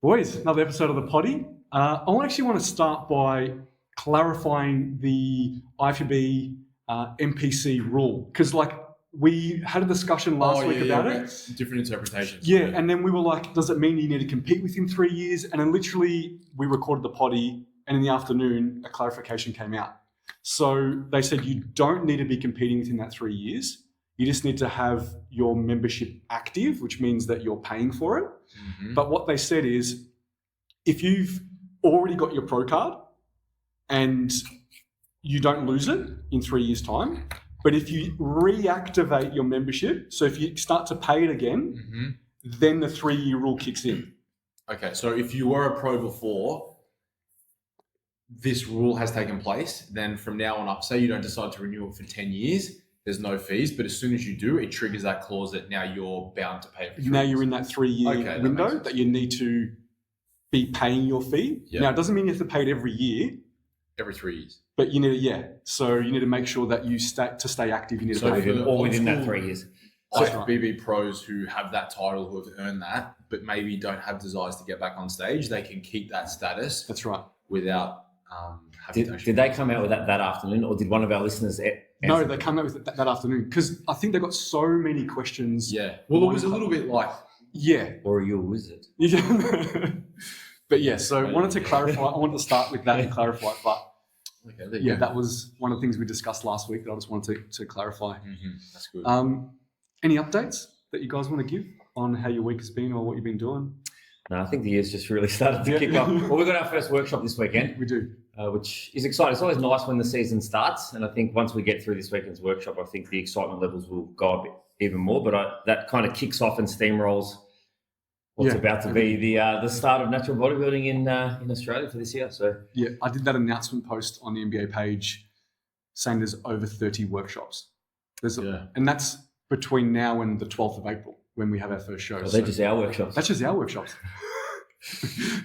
Boys, another episode of the potty. I actually want to start by clarifying the IFBB MPC rule, because we had a discussion last week about it. Different interpretations. Yeah, and then we were like, does it mean you need to compete within 3 years? And then literally we recorded the potty, and in the afternoon a clarification came out. So they said you don't need to be competing within that 3 years. You just need to have your membership active, which means that you're paying for it. Mm-hmm. But what they said is, if you've already got your pro card and you don't lose it in 3 years' time, but if you reactivate your membership, so if you start to pay it again, then the 3-year rule kicks in. Okay, so if you were a pro before, this rule has taken place, then from now on up, say you don't decide to renew it for 10 years, there's no fees, but as soon as you do, it triggers that clause that now you're bound to pay. Now you're in that 3-year window that you need to be paying your fee. Yep. Now, it doesn't mean you have to pay it every year. Every 3 years. But you need to, so you need to make sure that you stay active. You need to pay it all within that 3 years. IFBB pros who have that title, who have earned that, but maybe don't have desires to get back on stage, they can keep that status. That's right. Without Did they come out with that afternoon, or did one of our listeners No, they come out with it that afternoon, because I think they got so many questions. Yeah. Well, it was a little bit like... Yeah. Or you're a wizard. Yeah. But yeah, so I wanted to clarify. I wanted to start with that and clarify. But that was one of the things we discussed last week that I just wanted to clarify. Mm-hmm. That's good. Any updates that you guys want to give on how your week has been or what you've been doing? No, I think the year's just really started to kick off. Well, we've got our first workshop this weekend. We do. Which is exciting. It's always nice when the season starts. And I think once we get through this weekend's workshop, I think the excitement levels will go up even more. But that kind of kicks off and steamrolls what's about to be the start of natural bodybuilding in Australia for this year. So yeah, I did that announcement post on the NBA page saying there's over 30 workshops. And that's between now and the 12th of April when we have our first show. Well, they're just our workshops. That's just our workshops.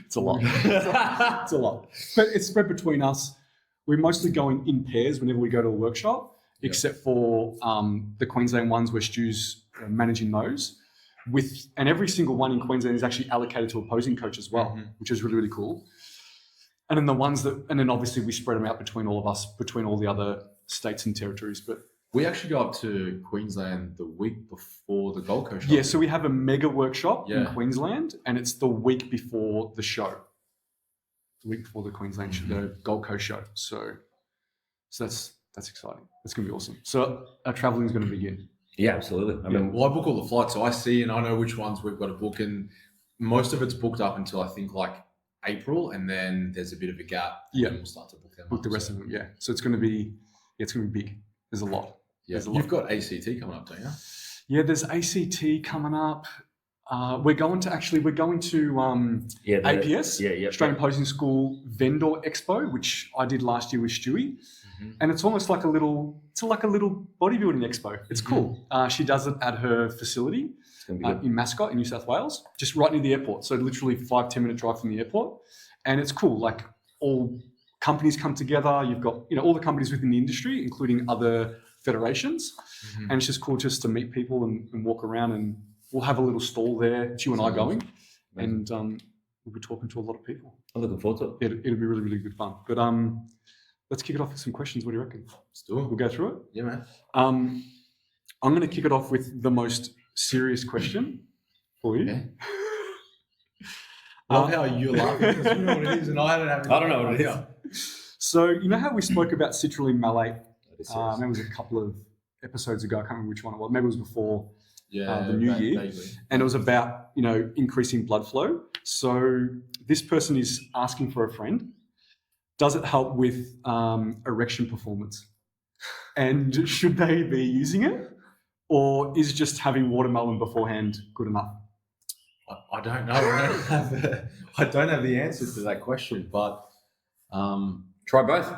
It's a lot. It's a lot. But it's spread between us. We're mostly going in pairs whenever we go to a workshop, except for the Queensland ones where Stu's managing those. And every single one in Queensland is actually allocated to a posing coach as well, which is really, really cool. And then and then obviously we spread them out between all of us, between all the other states and territories. But we actually go up to Queensland the week before the Gold Coast show. Yeah, so we have a mega workshop in Queensland, and it's the week before the show. The week before the Queensland show, the Gold Coast show. So that's exciting. It's going to be awesome. So our traveling is going to begin. Yeah, absolutely. I mean, I book all the flights, so I see and I know which ones we've got to book, and most of it's booked up until I think like April, and then there's a bit of a gap. Yeah, and we'll start to book them. Book the rest of them. Yeah, so it's going to be big. There's a lot. Yeah, you've got ACT coming up, don't you? Yeah, there's ACT coming up. We're going to APS, Australian Posing School Vendor Expo, which I did last year with Stewie. And it's almost like a little bodybuilding expo. It's cool. She does it at her facility in Mascot in New South Wales, just right near the airport. So literally 5-10 minute drive from the airport. And it's cool. Like all companies come together. You've got, all the companies within the industry, including other federations. And it's just cool just to meet people and walk around, and we'll have a little stall there. It's you and I going. And we'll be talking to a lot of people. I'm looking forward to it. It'll be really, really good fun. But let's kick it off with some questions. What do you reckon? Let's do it. We'll go through it? Yeah, man. I'm going to kick it off with the most serious question for you. Okay. Love how you're laughing because you know what it is and I don't know what it is. So you know how we spoke about citrulline malate? That was a couple of episodes ago. I can't remember which one it was. Maybe it was before the new year. Vaguely. And it was about, increasing blood flow. So this person is asking for a friend. Does it help with erection performance? And should they be using it? Or is just having watermelon beforehand good enough? I don't know. I don't have the answer to that question, but try both.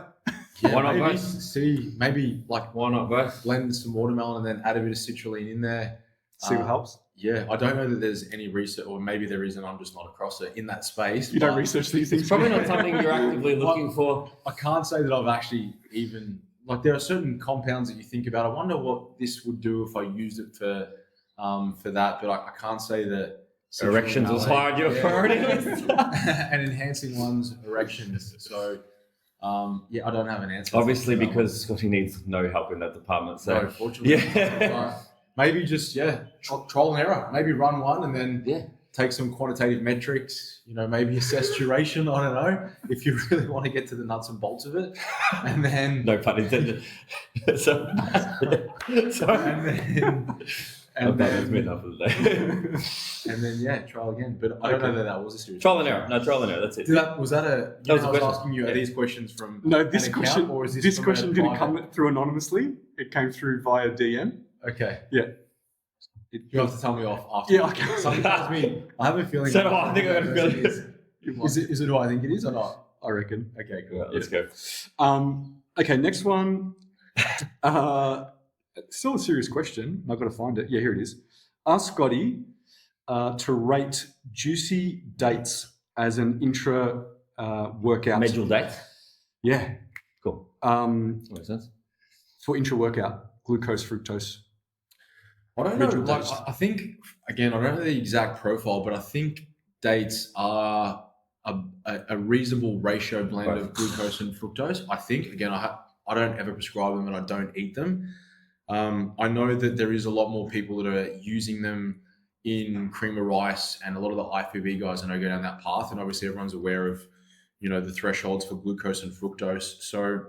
Yeah, why not both? Why not both? Blend some watermelon and then add a bit of citrulline in there. See what helps? Yeah, I don't know that there's any research, or maybe there is and I'm just not across it in that space. You don't research these things? It's probably not something you're actively looking for. I can't say that I've actually even, there are certain compounds that you think about. I wonder what this would do if I used it for that, but I can't say that Erections was high on your priority list. And enhancing one's erections. So, I don't have an answer. Obviously, because Scotty needs no help in that department. So, no, fortunately, yeah. Maybe just trial and error. Maybe run one and then take some quantitative metrics. Maybe assess duration. I don't know if you really want to get to the nuts and bolts of it, and then no pun intended. So, and then enough of the day. And then trial again. But I don't know that was a serious trial and error. No, trial and error. That's it. Was that a? That was a I was question. asking you, are these questions from No, this an question, account, or is this from question a didn't private? come through anonymously. It came through via DM. Okay. Yeah. You have to tell me off after. Yeah, okay. Something tells me. I have a feeling. So I think I got a feeling. Is it who I think it is or not? I reckon. Okay, cool. Right, let's go. Okay, next one. Still a serious question. I've got to find it. Yeah, here it is. Ask Scotty to rate juicy dates as an intra-workout. Medjool dates. Yeah. Cool. Makes sense. For intra-workout, glucose, fructose. I don't know. Medjool Like, dates. I think again, I don't know the exact profile, but I think dates are a reasonable ratio blend of glucose and fructose. I think again, I don't ever prescribe them and I don't eat them. I know that there is a lot more people that are using them in cream of rice, and a lot of the IFBB guys I know go down that path. And obviously, everyone's aware of the thresholds for glucose and fructose. So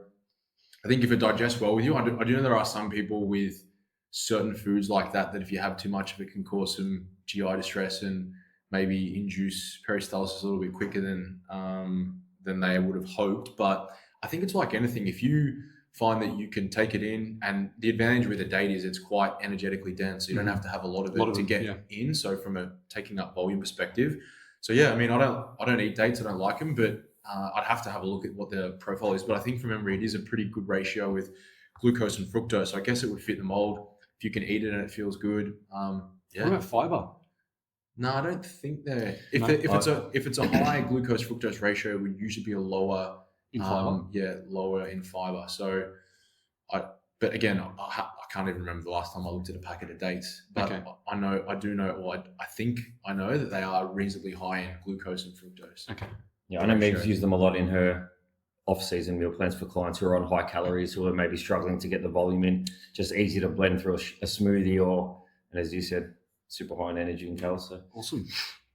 I think if it digests well with you, I do know there are some people with certain foods like that if you have too much of it can cause some GI distress and maybe induce peristalsis a little bit quicker than they would have hoped. But I think it's like anything. If you find that you can take it in, and the advantage with a date is it's quite energetically dense, so you don't have to have a lot of it to get in. So from a taking up volume perspective, so I mean, I don't eat dates, I don't like them, but I'd have to have a look at what the profile is. But I think from memory, it is a pretty good ratio with glucose and fructose. So I guess it would fit the mold if you can eat it and it feels good. What about fiber? No, I don't think they're. If it's a high glucose fructose ratio, it would usually be a lower In fiber? lower in fiber. So, but again, I can't even remember the last time I looked at a packet of dates. But Okay. I think I know that they are reasonably high in glucose and fructose. Okay. Yeah, I know Meg's used them a lot in her off-season meal plans for clients who are on high calories, who are maybe struggling to get the volume in. Just easy to blend through a smoothie, and as you said, super high in energy and calories. So Awesome.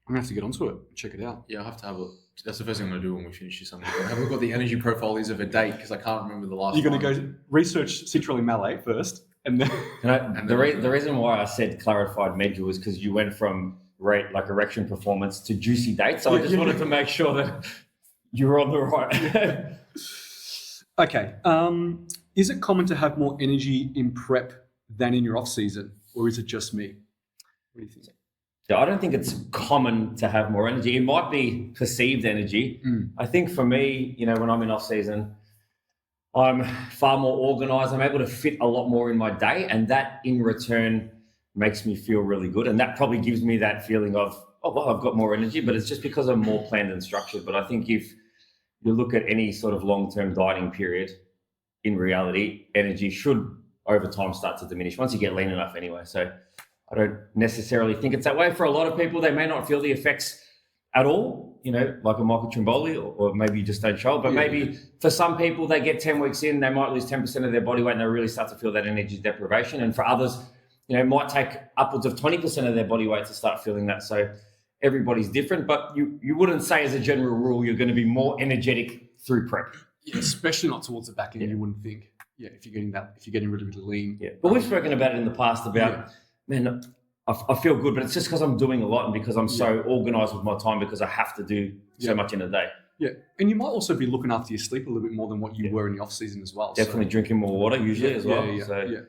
I'm gonna have to get onto it. Check it out. Yeah, I'll have to have a. That's the first thing I'm going to do when we finish this. I'm going to have a look at what the energy profile is of a date, because I can't remember the last. You're going to go research citrulline malate first, and then. the reason why I said clarified Medjool is because you went from erection performance to juicy dates. So I just wanted to make sure that you were on the right. Okay. Is it common to have more energy in prep than in your off season, or is it just me? What do you think? Yeah, I don't think it's common to have more energy. It might be perceived energy. I think for me, when I'm in off season, I'm far more organized. I'm able to fit a lot more in my day, and that in return makes me feel really good. And that probably gives me that feeling of, oh, well, I've got more energy, but it's just because I'm more planned and structured. But I think if you look at any sort of long-term dieting period, in reality, energy should over time start to diminish once you get lean enough anyway. So I don't necessarily think it's that way. For a lot of people, they may not feel the effects at all, like a Michael Trimboli, or maybe you just don't show it. But maybe for some people, they get 10 weeks in, they might lose 10% of their body weight and they really start to feel that energy deprivation. And for others, it might take upwards of 20% of their body weight to start feeling that. So everybody's different, but you wouldn't say as a general rule, you're going to be more energetic through prep. Yeah, especially not towards the back end, you wouldn't think. Yeah, if you're getting really, really lean. Yeah, but we've spoken about it in the past about, man, I feel good, but it's just because I'm doing a lot and because I'm so organized with my time because I have to do so much in a day. Yeah, and you might also be looking after your sleep a little bit more than what you were in the off season as well. Definitely drinking more water usually as well. Yeah.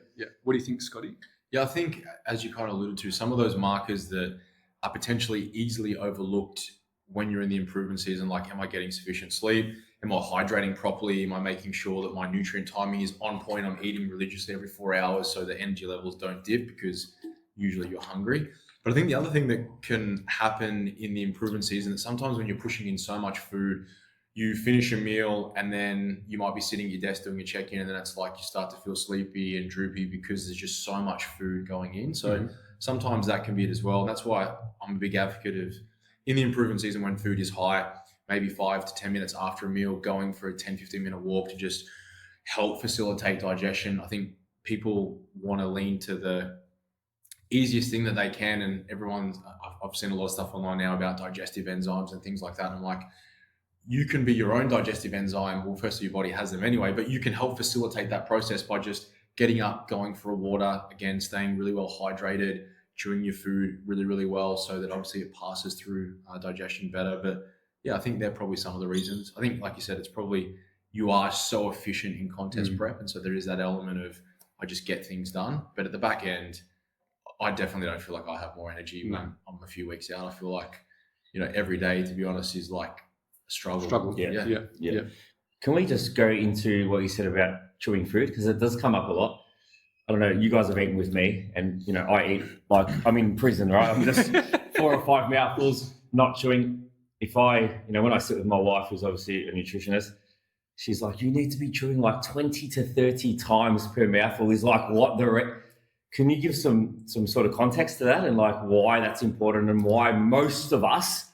What do you think, Scotty? Yeah, I think, as you kind of alluded to, some of those markers that are potentially easily overlooked when you're in the improvement season, like, am I getting sufficient sleep? Am I hydrating properly? Am I making sure that my nutrient timing is on point? I'm eating religiously every 4 hours so the energy levels don't dip, because usually you're hungry. But I think the other thing that can happen in the improvement season is sometimes when you're pushing in so much food, you finish a meal and then you might be sitting at your desk doing a check-in, and then it's like you start to feel sleepy and droopy because there's just so much food going in. So sometimes that can be it as well. And that's why I'm a big advocate of, in the improvement season when food is high, maybe 5 to 10 minutes after a meal, going for a 10-15 minute walk to just help facilitate digestion. I think people want to lean to the easiest thing that they can, and I've seen a lot of stuff online now about digestive enzymes and things like that. And I'm like, you can be your own digestive enzyme. Well, firstly, your body has them anyway, but you can help facilitate that process by just getting up, going for a water, again, staying really well hydrated, chewing your food really, really well, so that obviously it passes through digestion better. But yeah, I think they're probably some of the reasons. I think, like you said, it's probably you are so efficient in contest prep, and so there is that element of I just get things done. But at the back end, I definitely don't feel like I have more energy when I'm a few weeks out. I feel like, every day, to be honest, is like a struggle. Yeah. Can we just go into what you said about chewing food? Because it does come up a lot. I don't know, you guys have eaten with me, and I eat like I'm in prison, right? I'm just 4 or 5 mouthfuls, not chewing. If I, when I sit with my wife, who's obviously a nutritionist, she's like, you need to be chewing like 20 to 30 times per mouthful. Is like what can you give some sort of context to that, and like why that's important, and why most of us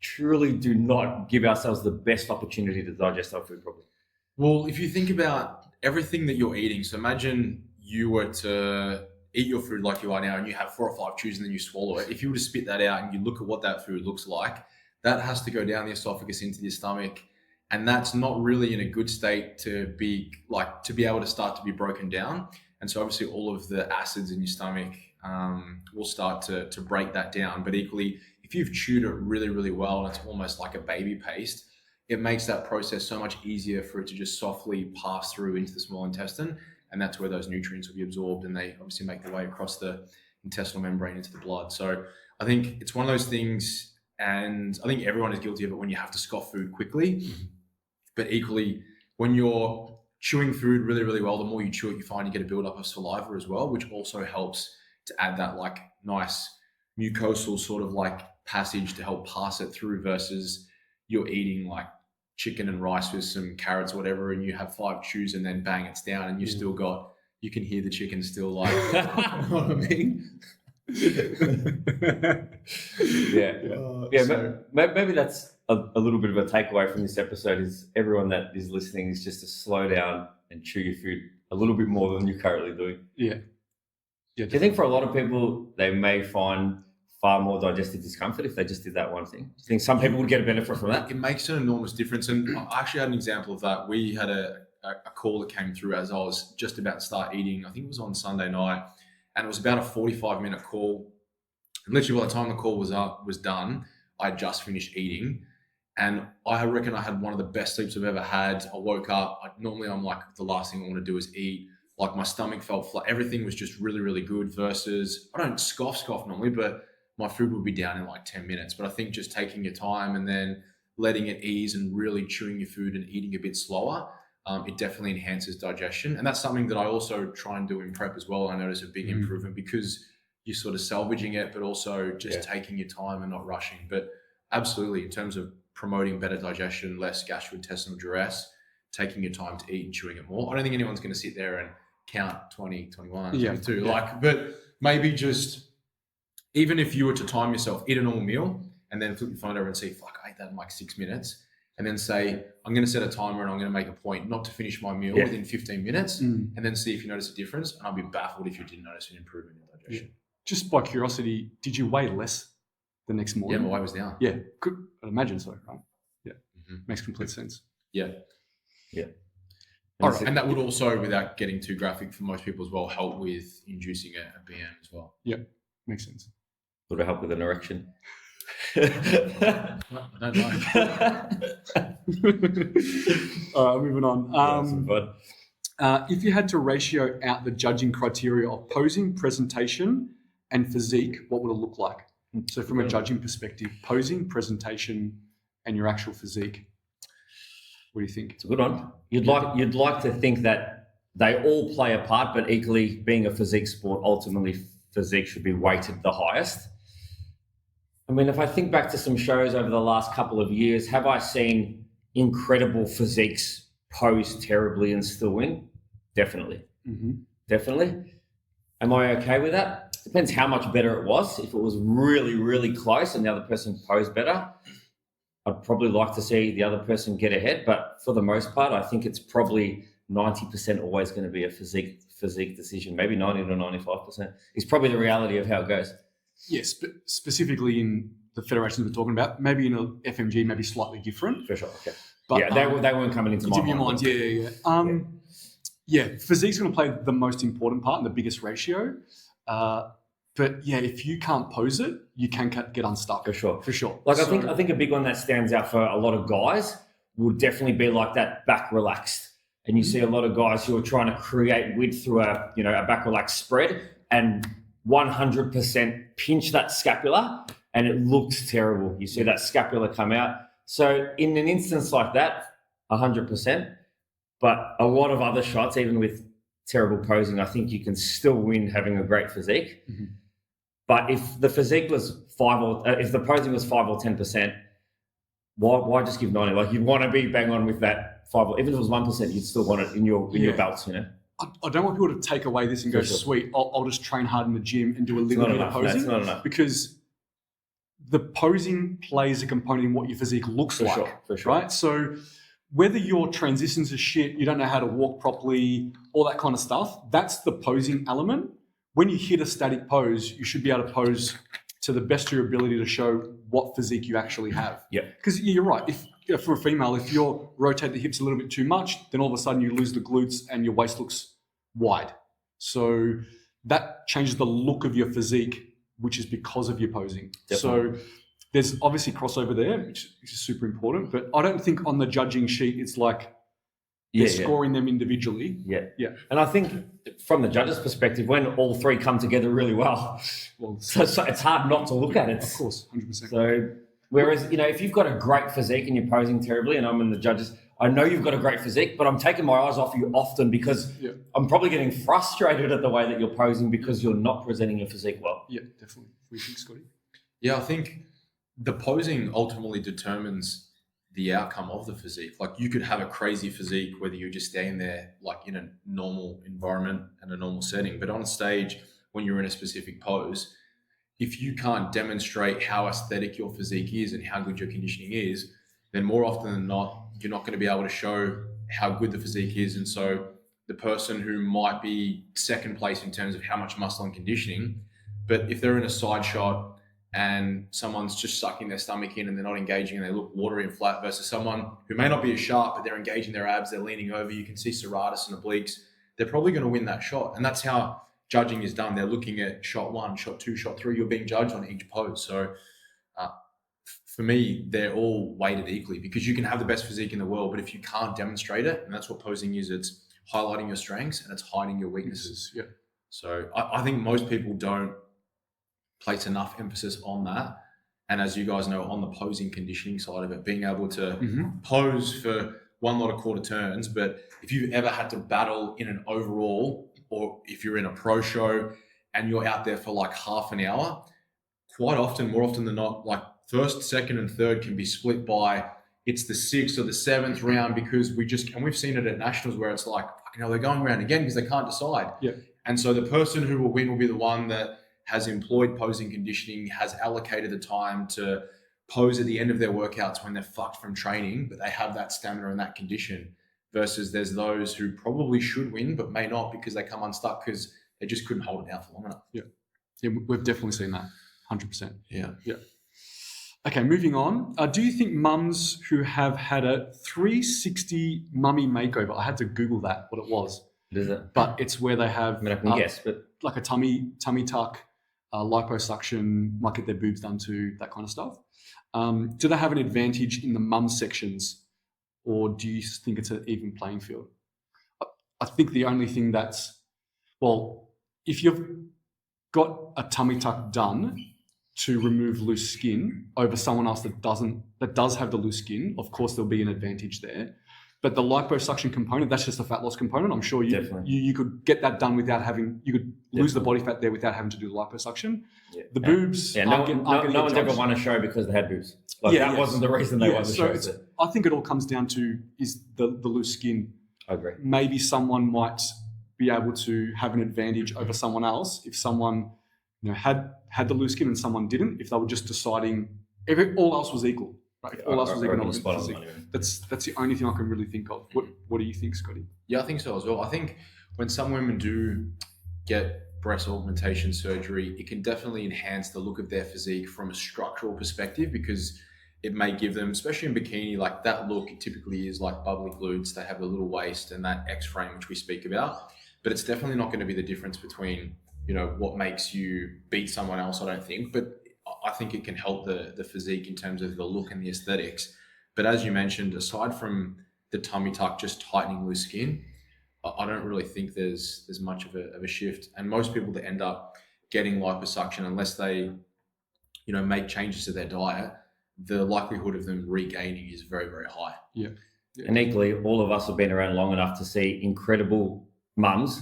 truly do not give ourselves the best opportunity to digest our food properly? Well, if you think about everything that you're eating, so imagine you were to eat your food like you are now and you have 4 or 5 chews and then you swallow it. If you were to spit that out and you look at what that food looks like, that has to go down the esophagus into the stomach. And that's not really in a good state to be able to start to be broken down. And so obviously all of the acids in your stomach will start to break that down. But equally, if you've chewed it really, really well, and it's almost like a baby paste, it makes that process so much easier for it to just softly pass through into the small intestine. And that's where those nutrients will be absorbed, and they obviously make their way across the intestinal membrane into the blood. So I think it's one of those things, and I think everyone is guilty of it when you have to scoff food quickly. But equally, when you're chewing food really, really well, the more you chew it, you find you get a buildup of saliva as well, which also helps to add that like nice mucosal sort of like passage to help pass it through, versus you're eating like chicken and rice with some carrots or whatever, and you have 5 chews and then bang, it's down, and you can hear the chicken still like, you know what I mean? Maybe that's a little bit of a takeaway from this episode, is everyone that is listening is just to slow down and chew your food a little bit more than you're currently doing. Do you think for a lot of people, they may find far more digestive discomfort if they just did that one thing? Do you think some people would get a benefit from that? It makes an enormous difference. And I actually had an example of that. We had a call that came through as I was just about to start eating. I think it was on Sunday night, and it was about a 45-minute call. And literally by the time the call was done, I just finished eating. And I reckon I had one of the best sleeps I've ever had. I woke up. Normally I'm like, the last thing I want to do is eat. Like my stomach felt flat. Everything was just really, really good, versus I don't scoff normally, but my food would be down in like 10 minutes. But I think just taking your time and then letting it ease and really chewing your food and eating a bit slower, it definitely enhances digestion. And that's something that I also try and do in prep as well. I notice a big improvement, because you're sort of salvaging it, but also just taking your time and not rushing. But absolutely, in terms of promoting better digestion, less gastrointestinal duress, taking your time to eat and chewing it more. I don't think anyone's going to sit there and count 20, 21, 22. But maybe just, even if you were to time yourself, eat a normal meal, and then flip your phone over and see, fuck, I ate that in like 6 minutes. And then say, I'm going to set a timer and I'm going to make a point not to finish my meal within 15 minutes, and then see if you notice a difference. And I'll be baffled if you didn't notice an improvement in digestion. Just by curiosity, did you weigh less the next morning? Yeah, my weight was down. Yeah, I'd imagine so, right? Yeah, makes complete sense. Yeah. All right. And that would also, without getting too graphic for most people as well, help with inducing a BM as well. Yeah, makes sense. Would it help with an erection? I don't know. All right, moving on. If you had to ratio out the judging criteria of posing, presentation, and physique, what would it look like? So from a judging perspective, posing, presentation, and your actual physique. What do you think? It's a good one. You'd like to think that they all play a part, but equally, being a physique sport, ultimately physique should be weighted the highest. I mean, if I think back to some shows over the last couple of years, have I seen incredible physiques pose terribly and still win? Definitely. Definitely. Am I okay with that? depends how much better it was. If it was really, really close and the other person posed better, I'd probably like to see the other person get ahead. But for the most part, I think it's probably 90% always going to be a physique decision. Maybe 90 to 95% is probably the reality of how it goes. Yes, but specifically in the federations we're talking about, maybe in a FMG, maybe slightly different. For sure. Okay. But, yeah, they weren't coming into my mind. Yeah, physique's going to play the most important part and the biggest ratio. But yeah, if you can't pose it, you can get unstuck. For sure. For sure. Like I think a big one that stands out for a lot of guys will definitely be like that back relaxed. And you see a lot of guys who are trying to create width through a back relaxed spread and 100% pinch that scapula, and it looks terrible. You see that scapula come out. So in an instance like that, 100%. But a lot of other shots, even with terrible posing, I think you can still win having a great physique. Mm-hmm. But if the physique was if the posing was 5 or 10%, why just give 90? Like, you'd want to be bang on with that 5, or even if it was 1%, you'd still want it in your belts, I don't want people to take away this and go, sweet, I'll just train hard in the gym and do a little bit of posing. That's not enough. Because the posing plays a component in what your physique looks like. For sure. Right? So whether your transitions are shit, you don't know how to walk properly, all that kind of stuff, that's the posing element. When you hit a static pose, you should be able to pose to the best of your ability to show what physique you actually have. Yeah. Because you're right. If for a female, if you rotate the hips a little bit too much, then all of a sudden you lose the glutes and your waist looks wide. So that changes the look of your physique, which is because of your posing. Definitely. So there's obviously crossover there, which is super important. But I don't think on the judging sheet it's like they're scoring them individually. Yeah. Yeah. And I think from the judges' perspective, when all three come together really well, so it's hard not to look at it. Of course, 100%. So whereas, if you've got a great physique and you're posing terribly, and I'm in the judges, I know you've got a great physique, but I'm taking my eyes off you often because I'm probably getting frustrated at the way that you're posing because you're not presenting your physique well. Yeah, definitely. What do you think, Scotty? Yeah, I think the posing ultimately determines the outcome of the physique. Like, you could have a crazy physique whether you're just staying there like in a normal environment and a normal setting, but on stage when you're in a specific pose, if you can't demonstrate how aesthetic your physique is and how good your conditioning is, then more often than not, you're not going to be able to show how good the physique is. And so the person who might be second place in terms of how much muscle and conditioning, but if they're in a side shot and someone's just sucking their stomach in and they're not engaging and they look watery and flat, versus someone who may not be as sharp, but they're engaging their abs, they're leaning over, you can see serratus and obliques, they're probably going to win that shot. And that's how judging is done. They're looking at shot 1, shot 2, shot 3. You're being judged on each pose. So for me, they're all weighted equally, because you can have the best physique in the world, but if you can't demonstrate it, and that's what posing is, it's highlighting your strengths and it's hiding your weaknesses. Yeah. So I think most people don't place enough emphasis on that. And as you guys know, on the posing conditioning side of it, being able to pose for one lot of quarter turns, but if you've ever had to battle in an overall, or if you're in a pro show and you're out there for like half an hour, quite often, more often than not, like first, second, and third can be split by it's the 6th or the 7th round, because and we've seen it at nationals where it's like, fucking hell, they're going around again because they can't decide. Yeah. And so the person who will win will be the one that has employed posing conditioning, has allocated the time to pose at the end of their workouts when they're fucked from training, but they have that stamina and that condition, versus there's those who probably should win but may not because they come unstuck because they just couldn't hold it down for long enough. Yeah, we've definitely seen that, 100%. Yeah. Okay, moving on. Do you think mums who have had a 360 mummy makeover, I had to Google that, what it was. What is it? But it's where they have I can guess, but like a tummy tuck, liposuction, might get their boobs done too, that kind of stuff. Do they have an advantage in the mum sections, or do you think it's an even playing field? I think the only thing if you've got a tummy tuck done to remove loose skin over someone else that does have the loose skin, of course there'll be an advantage there. But the liposuction component, that's just a fat loss component. I'm sure you could get that done without having, you could lose the body fat there without having to do the liposuction. Yeah. The boobs, no one's ever won a show because they had boobs. That wasn't the reason they won the show. I think it all comes down to is the loose skin. I agree. Maybe someone might be able to have an advantage over someone else if someone had the loose skin and someone didn't, if they were just deciding if all else was equal, right? If all else was equal, that's the only thing I can really think of. What do you think, Scotty? Yeah, I think so as well. I think when some women do get breast augmentation surgery, it can definitely enhance the look of their physique from a structural perspective, because it may give them, especially in bikini, like that look typically is like bubbly glutes. They have a little waist and that X frame, which we speak about, but it's definitely not going to be the difference between, what makes you beat someone else, I don't think, but I think it can help the physique in terms of the look and the aesthetics. But as you mentioned, aside from the tummy tuck just tightening loose skin, I don't really think there's much of a shift. And most people that end up getting liposuction, unless they, make changes to their diet, the likelihood of them regaining is very, very high. Yeah. And equally, all of us have been around long enough to see incredible mums,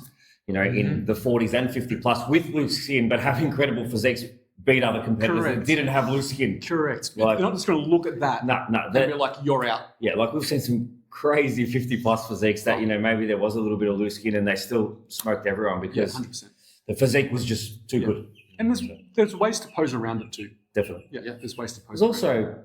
in the 40s and 50 plus with loose skin, but have incredible physiques, beat other competitors that didn't have loose skin. Correct. Like, you're not just going to look at that. No. And be like, you're out. Yeah, like we've seen some crazy 50 plus physiques that, maybe there was a little bit of loose skin and they still smoked everyone because 100%. the physique was just too good. And there's ways to pose around it too. Definitely. Yeah, there's ways to pose. There's also,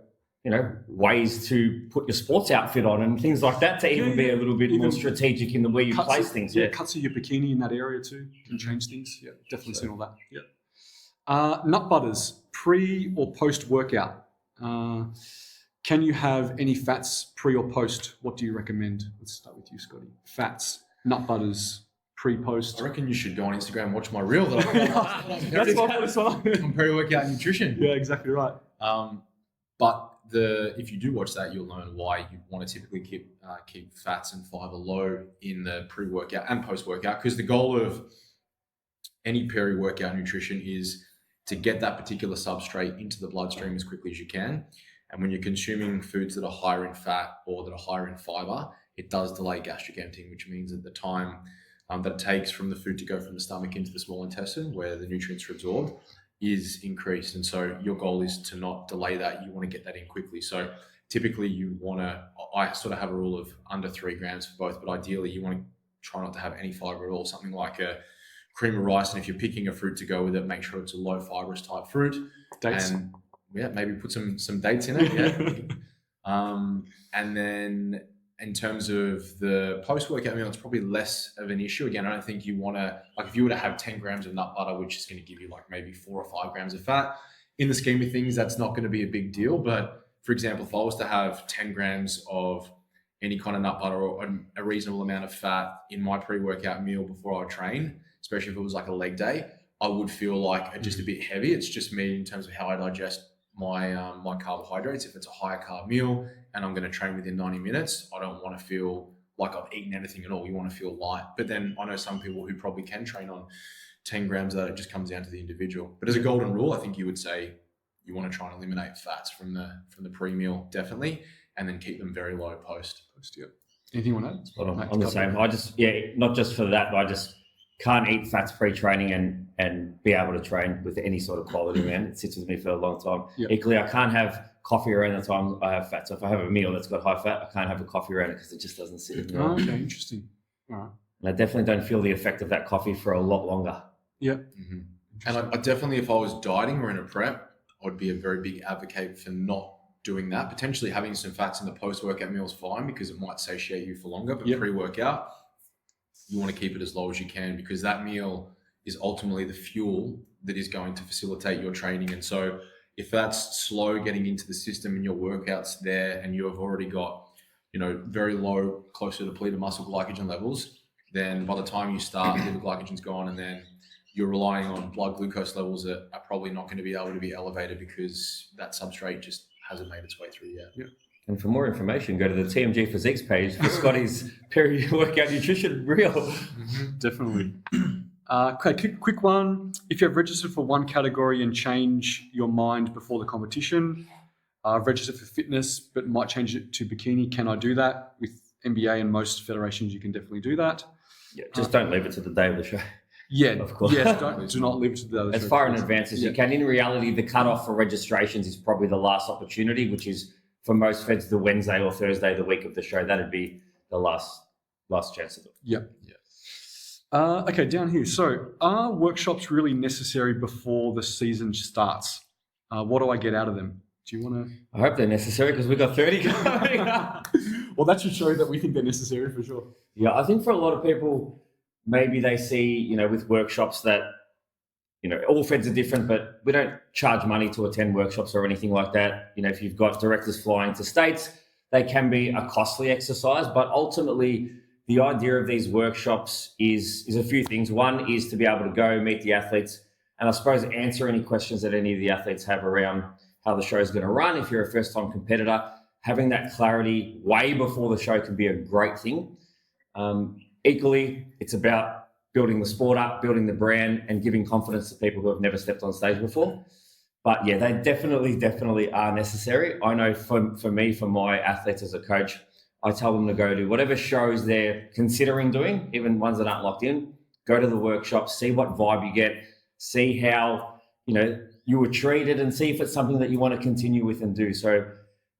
ways to put your sports outfit on and things like that to even be a little bit more strategic in the way you place things. Yeah, cuts of your bikini in that area too can change things. Yeah, definitely seen all that. Yeah. Nut butters, pre or post workout. Can you have any fats pre or post? What do you recommend? Let's start with you, Scotty. Fats, nut butters, pre-post. I reckon you should go on Instagram and watch my reel that That's what I was on. on pre-workout nutrition. Yeah, exactly right. But if you do watch that, you'll learn why you want to typically keep fats and fiber low in the pre-workout and post-workout, because the goal of any peri-workout nutrition is to get that particular substrate into the bloodstream as quickly as you can. And when you're consuming foods that are higher in fat or that are higher in fiber, it does delay gastric emptying, which means that the time that it takes from the food to go from the stomach into the small intestine, where the nutrients are absorbed, is increased. And so your goal is to not delay that. You want to get that in quickly. So typically I sort of have a rule of under 3 grams for both, but ideally you want to try not to have any fiber at all, something like a cream of rice. And if you're picking a fruit to go with it, make sure it's a low fibrous type fruit. Dates. And maybe put some dates in it. Yeah. And then in terms of the post-workout meal, it's probably less of an issue. Again, I don't think you want to, if you were to have 10 grams of nut butter, which is going to give you maybe 4 or 5 grams of fat, in the scheme of things, that's not going to be a big deal. But for example, if I was to have 10 grams of any kind of nut butter or a reasonable amount of fat in my pre-workout meal before I train, especially if it was like a leg day, I would feel like just a bit heavy. It's just me in terms of how I digest my carbohydrates. If it's a higher carb meal and I'm going to train within 90 minutes, I don't want to feel like I've eaten anything at all. You want to feel light. But then I know some people who probably can train on 10 grams of that. It just comes down to the individual. But as a golden rule, I think you would say you want to try and eliminate fats from the pre-meal, definitely, and then keep them very low post. Yeah. Anything you want to add? I'm the same. I just, not just for that, but I just can't eat fats pre-training and be able to train with any sort of quality, man. It sits with me for a long time. Yep. Equally, I can't have coffee around the time I have fat. So if I have a meal that's got high fat, I can't have a coffee around it because it just doesn't sit with me. Okay, interesting. All right. And I definitely don't feel the effect of that coffee for a lot longer. Yeah. Mm-hmm. And I definitely, if I was dieting or in a prep, I'd be a very big advocate for not doing that. Potentially having some fats in the post-workout meal is fine because it might satiate you for longer, but pre-workout, you want to keep it as low as you can because that meal is ultimately the fuel that is going to facilitate your training. And so if that's slow getting into the system and your workout's there and you have already got, very low, close to depleted muscle glycogen levels, then by the time you start, liver glycogen's gone and then you're relying on blood glucose levels that are probably not going to be able to be elevated because that substrate just hasn't made its way through yet. Yeah. And for more information, go to the TMG Physiques page for Scotty's peri-workout nutrition reel. Mm-hmm. Definitely. Okay, quick one. If you have registered for one category and change your mind before the competition, registered for fitness but might change it to bikini, can I do that? With NBA and most federations, you can definitely do that. Yeah, just don't leave it to the day of the show. Yeah, of course. Yes, do not leave it to the other. As far in advance as you can. In reality, the cutoff for registrations is probably the last opportunity, which is for most feds the Wednesday or Thursday, the week of the show. That'd be the last chance of it. Yep. Okay, down here. So, are workshops really necessary before the season starts? What do I get out of them? Do you want I hope they're necessary because we've got 30 going. to? Well, that should show that we think they're necessary for sure. Yeah, I think for a lot of people, maybe they see, with workshops that, all feds are different, but we don't charge money to attend workshops or anything like that. If you've got directors flying to states, they can be a costly exercise, but ultimately the idea of these workshops is a few things. One is to be able to go meet the athletes and I suppose answer any questions that any of the athletes have around how the show is going to run. If you're a first-time competitor, having that clarity way before the show can be a great thing. Equally, it's about building the sport up, building the brand, and giving confidence to people who have never stepped on stage before. But yeah, they definitely are necessary. I know for me, for my athletes as a coach, I tell them to go to whatever shows they're considering doing, even ones that aren't locked in. Go to the workshop, see what vibe you get, see how you were treated, and see if it's something that you want to continue with and do. So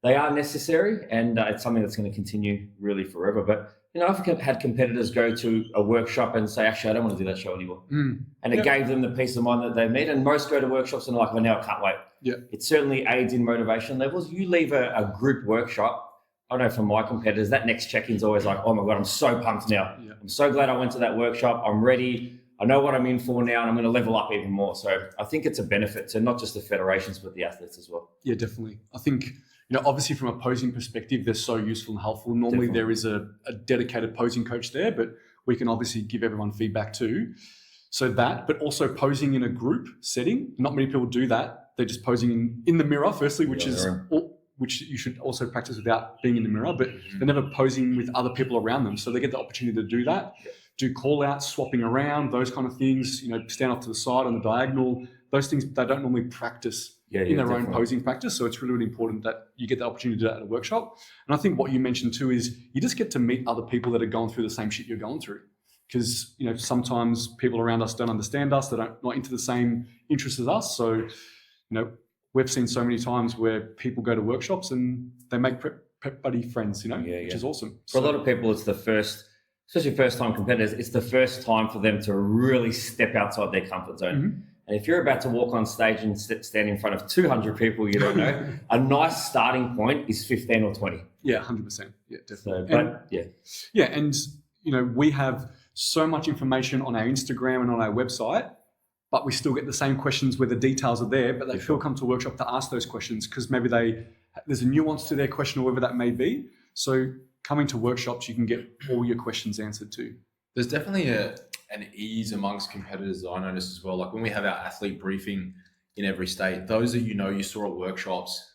they are necessary, and it's something that's going to continue really forever. But I've had competitors go to a workshop and say, actually, I don't want to do that show anymore. And it gave them the peace of mind that they need. And most go to workshops and are like, well, now I can't wait. Yeah. It certainly aids in motivation levels. You leave a group workshop, I know for my competitors, that next check-in is always like, oh my God, I'm so pumped now. Yeah. I'm so glad I went to that workshop. I'm ready. I know what I'm in for now, and I'm going to level up even more. So I think it's a benefit to not just the federations, but the athletes as well. Yeah, definitely. I think, obviously from a posing perspective, they're so useful and helpful. Normally there is a dedicated posing coach there, but we can obviously give everyone feedback too. So that, but also posing in a group setting. Not many people do that. They're just posing in the mirror, firstly, which you should also practice without being in the mirror, but they're never posing with other people around them. So they get the opportunity to do that, do call outs, swapping around, those kind of things, stand off to the side on the diagonal, those things they don't normally practice in their own posing practice. So it's really, really important that you get the opportunity to do that at a workshop. And I think what you mentioned too is you just get to meet other people that are going through the same shit you're going through. Because, sometimes people around us don't understand us, they're not into the same interests as us. So, we've seen so many times where people go to workshops and they make prep buddy friends, which is awesome. For a lot of people, it's the first, especially first-time competitors, it's the first time for them to really step outside their comfort zone. And if you're about to walk on stage and stand in front of 200 people you don't know, a nice starting point is 15 or 20. Yeah, 100%. Yeah, definitely. So, and we have so much information on our Instagram and on our website, but we still get the same questions where the details are there, but they still come to a workshop to ask those questions because maybe there's a nuance to their question or whatever that may be. So coming to workshops, you can get all your questions answered too. There's definitely an ease amongst competitors that I noticed as well. Like when we have our athlete briefing in every state, those that you saw at workshops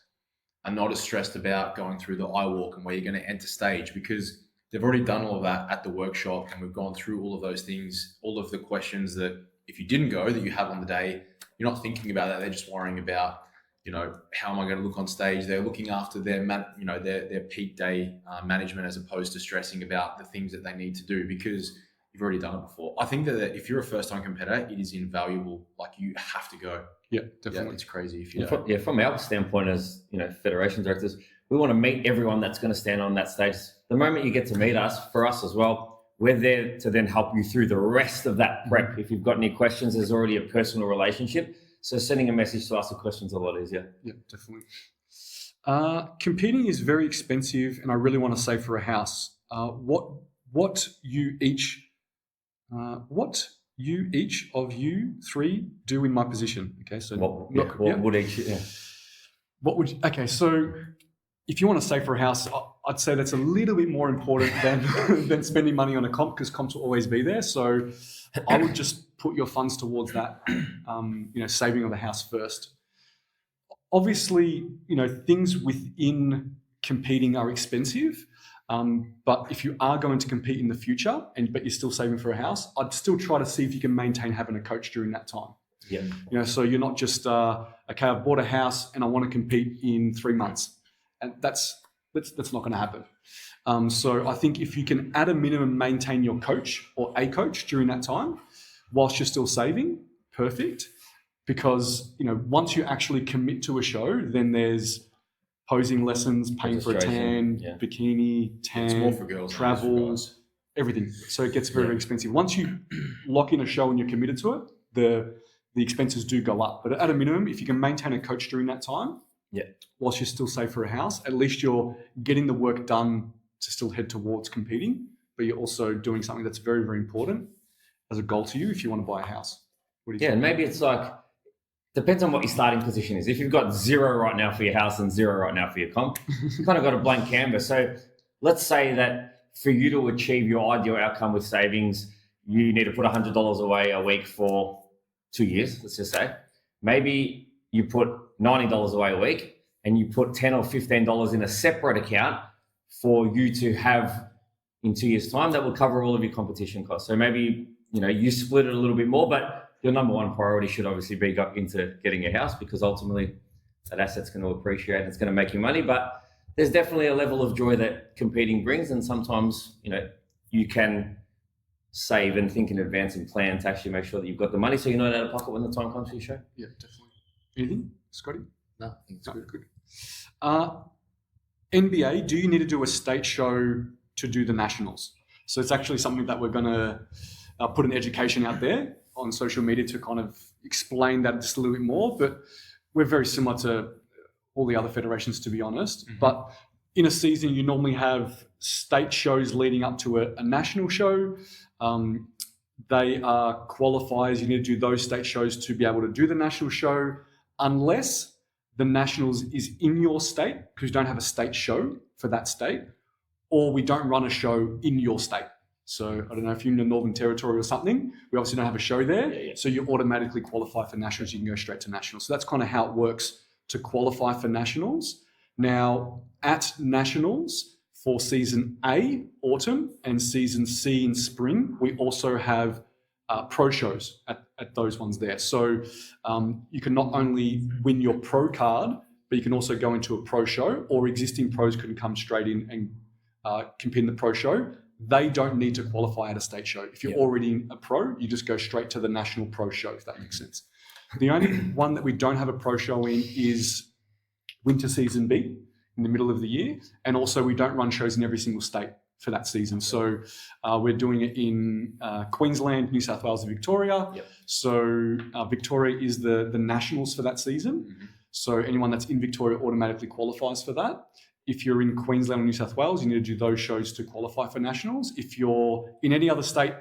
are not as stressed about going through the I walk and where you're going to enter stage because they've already done all of that at the workshop and we've gone through all of those things, all of the questions that if you didn't go that you have on the day, you're not thinking about that. They're just worrying about, how am I going to look on stage? They're looking after their peak day management as opposed to stressing about the things that they need to do because you've already done it before. I think that if you're a first-time competitor, it is invaluable. Like you have to go. Yeah, definitely. Yeah, it's crazy if you don't. From our standpoint as federation directors, we want to meet everyone that's going to stand on that stage. The moment you get to meet us, for us as well, we're there to then help you through the rest of that prep. If you've got any questions, there's already a personal relationship. So sending a message to ask the questions a lot easier. Yeah, definitely. Competing is very expensive, and I really want to save for a house. What you each of you three do in my position? Okay, so what would each? Yeah. What would? Okay, so if you want to save for a house, I'd say that's a little bit more important than spending money on a comp because comps will always be there. So I would just put your funds towards that, saving of the house first. Obviously, things within competing are expensive, but if you are going to compete in the future but you're still saving for a house, I'd still try to see if you can maintain having a coach during that time. Yeah. So you're not just okay, I've bought a house and I want to compete in 3 months. And that's not going to happen. So I think if you can at a minimum maintain your coach or a coach during that time, whilst you're still saving, perfect. Because once you actually commit to a show, then there's posing lessons, paying for a tan, bikini, tan, it's more for girls, travel. everything. So it gets very, very expensive. Once you lock in a show and you're committed to it, the expenses do go up. But at a minimum, if you can maintain a coach during that time, whilst you're still safe for a house, at least you're getting the work done to still head towards competing, but you're also doing something that's very, very important as a goal to you if you want to buy a house. What do you think? And maybe it's like, depends on what your starting position is. If you've got 0 right now for your house and 0 right now for your comp, you've kind of got a blank canvas. So let's say that for you to achieve your ideal outcome with savings, you need to put $100 away a week for 2 years, let's just say. Maybe you put $90 away a week and you put $10 or $15 in a separate account for you to have in 2 years' time that will cover all of your competition costs. So maybe, you split it a little bit more, but your number one priority should obviously be into getting a house, because ultimately that asset's going to appreciate and it's going to make you money. But there's definitely a level of joy that competing brings. And sometimes, you can save and think in advance and plan to actually make sure that you've got the money so you're not out of pocket when the time comes for your show. Yeah, definitely. Anything, Scotty? No, I think it's good. NBA, do you need to do a state show to do the nationals? So it's actually something that we're going to put an education out there on social media to kind of explain that just a little bit more. But we're very similar to all the other federations, to be honest. Mm-hmm. But in a season, you normally have state shows leading up to a national show. They are qualifiers. You need to do those state shows to be able to do the national show, unless the nationals is in your state, because you don't have a state show for that state, or we don't run a show in your state. So I don't know if you're in the Northern Territory or something, we obviously don't have a show there. So you automatically qualify for nationals. You can go straight to nationals. So that's kind of how it works to qualify for nationals. Now, at nationals for season A, autumn, and season C in spring, we also have pro shows at those ones there. So you can not only win your pro card, but you can also go into a pro show, or existing pros can come straight in and compete in the pro show. They don't need to qualify at a state show. If you're already a pro, you just go straight to the national pro show, if that makes sense. The only one that we don't have a pro show in is winter season B in the middle of the year. And also we don't run shows in every single state for that season. So we're doing it in Queensland, New South Wales, and Victoria. So Victoria is the nationals for that season. Mm-hmm. So anyone that's in Victoria automatically qualifies for that. If you're in Queensland or New South Wales, you need to do those shows to qualify for nationals. If you're in any other state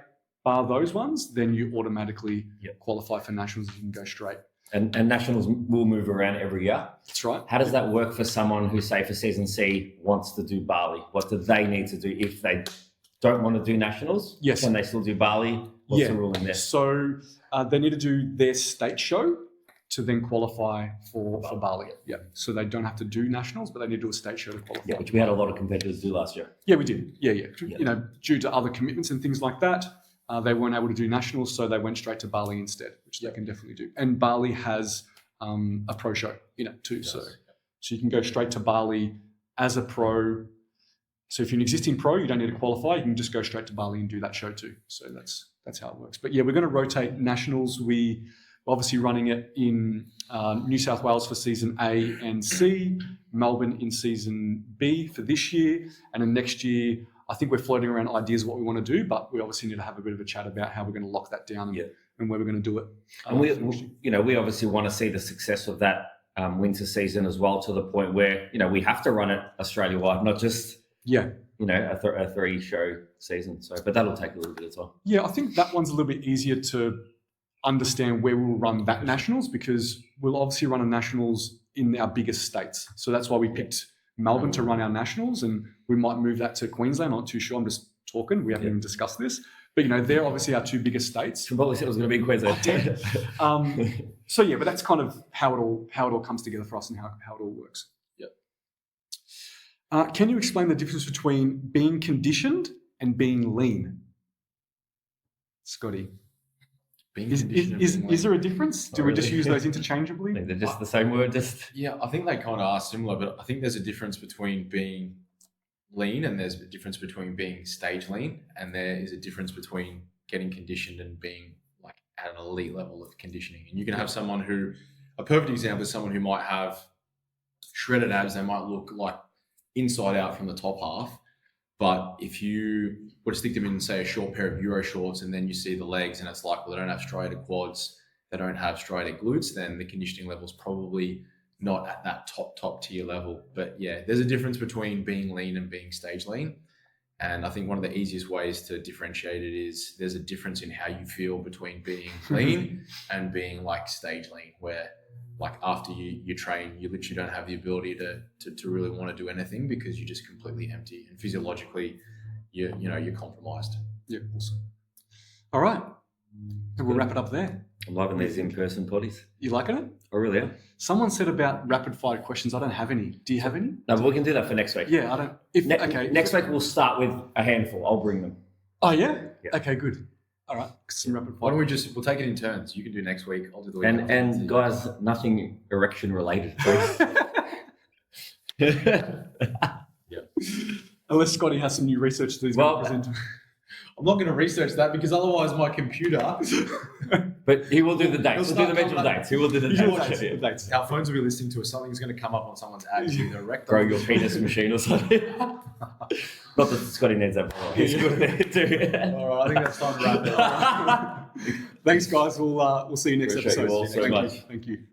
bar those ones, then you automatically qualify for nationals. You can go straight. And nationals will move around every year. That's right. How does that work for someone who, say, for season C wants to do Bali? What do they need to do if they don't want to do nationals? Yes. Can they still do Bali? What's the rule in there? So they need to do their state show to then qualify for Bali. Yeah. So they don't have to do nationals, but they need to do a state show to qualify. Yeah, which we had a lot of competitors do last year. Yeah, we did. Yeah. Due to other commitments and things like that, they weren't able to do nationals, so they went straight to Bali instead, which they can definitely do. And Bali has a pro show in it too. So you can go straight to Bali as a pro. So if you're an existing pro, you don't need to qualify. You can just go straight to Bali and do that show too. So that's how it works. But yeah, we're going to rotate nationals. We're obviously running it in New South Wales for season A and C, Melbourne in season B for this year, and then next year, I think we're floating around ideas of what we want to do, but we obviously need to have a bit of a chat about how we're going to lock that down and where we're going to do it. And we obviously want to see the success of that winter season as well, to the point where, we have to run it Australia-wide, not just a 3-show season. So, but that'll take a little bit of time. Yeah, I think that one's a little bit easier to understand where we'll run that nationals, because we'll obviously run a nationals in our biggest states. So that's why we picked Melbourne to run our nationals, and we might move that to Queensland. I'm not too sure. I'm just talking. We haven't even discussed this. But, they're obviously our 2 biggest states. You probably said it was going to be Queensland. So, yeah, but that's kind of how it all comes together for us and how it all works. Yep. Can you explain the difference between being conditioned and being lean? Scotty. Is there a difference? Do we just use those interchangeably? They're just the same word. Yeah, I think they kind of are similar, but I think there's a difference between being lean and there's a difference between being stage lean, and there is a difference between getting conditioned and being like at an elite level of conditioning. And you can have someone who, a perfect example is someone who might have shredded abs. They might look like inside out from the top half, But if you were to stick them in, say, a short pair of Euro shorts, and then you see the legs and it's like, well, they don't have striated quads, they don't have striated glutes, then the conditioning level is probably not at that top tier level. But yeah, there's a difference between being lean and being stage lean. And I think one of the easiest ways to differentiate it is there's a difference in how you feel between being lean and being like stage lean, where like after you train, you literally don't have the ability to really want to do anything because you're just completely empty, and physiologically you're compromised. Yeah, awesome. All right. And we'll wrap it up there. I'm loving these in-person potties. You liking it? I really am. Someone said about rapid fire questions. I don't have any. Do you have any? No, but we can do that for next week. Yeah, I don't. Okay. Next week we'll start with a handful. I'll bring them. Oh yeah? Yeah. Okay, good. All right. Some rapid Why fire. don't we'll take it in turns? You can do next week. I'll do the week after. And guys, nothing erection related, please. Unless Scotty has some new research that he's going to present. I'm not going to research that because otherwise my computer. But he will do the dates. He'll do the mental dates. He will do the dates. Our phones will be listening to us. Something's going to come up on someone's ads. Grow your penis machine or something. Not that Scotty needs that. He's good at it too. All right, I think that's time to wrap it up. Thanks, guys. We'll see you next Appreciate episode. you all so much. Thank you.